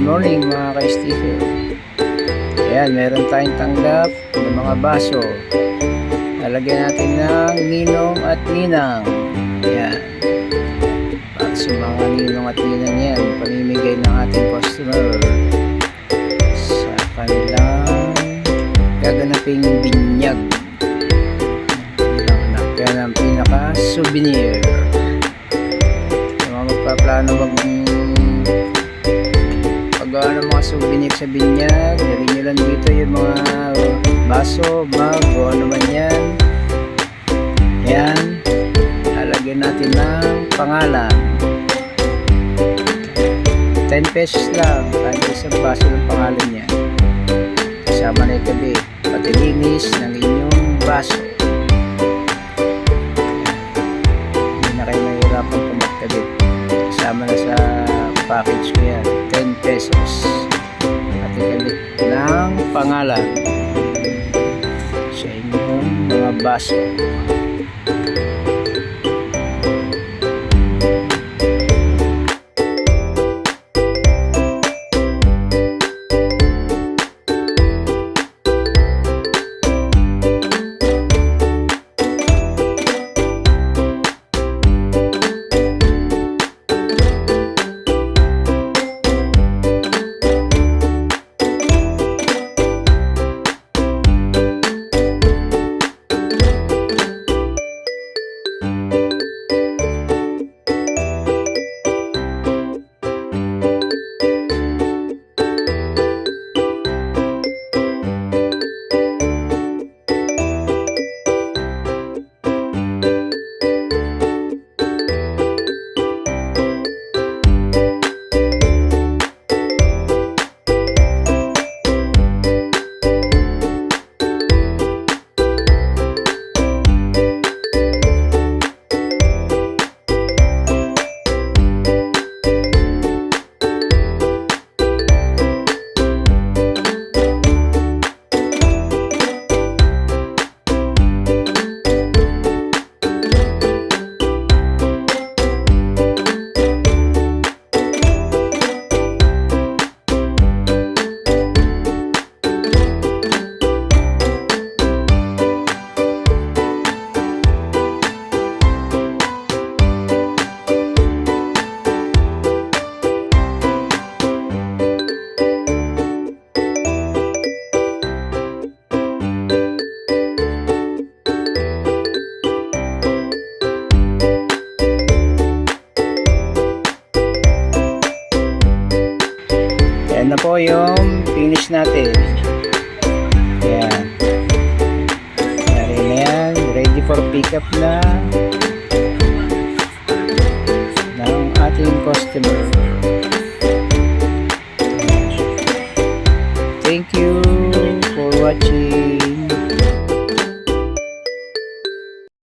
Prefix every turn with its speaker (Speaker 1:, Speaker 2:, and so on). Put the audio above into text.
Speaker 1: morning mga ka-sticker. Ayan, meron tayong tanggap ng mga baso. Lalagyan natin ng ninong at ninang. Ayan. Para sa mga ninong at ninang yan, pamimigay ng ating customer sa kanilang gaganaping binyag. Yan ang pinaka-souvenir. Yung mga magpaplano paggawa ng mga souvenir sa binyag, dali nyo lang dito yung mga baso, mug, o ano man yan. Yan, lalagyan natin ng pangalan. 10 pesos lang kahit isang baso ng pangalan niya. Kasama na itabi pati linis ng inyong baso. Hindi na kayo mahirapan pumagtabit. Kasama na sa package ko yan, 10 pesos at ikabit ng pangalan sa inyong mga baso. Ayan na po yung finish natin. Ayan. Ayan na yan. Ready for pickup na ng ating customer. Thank you for watching.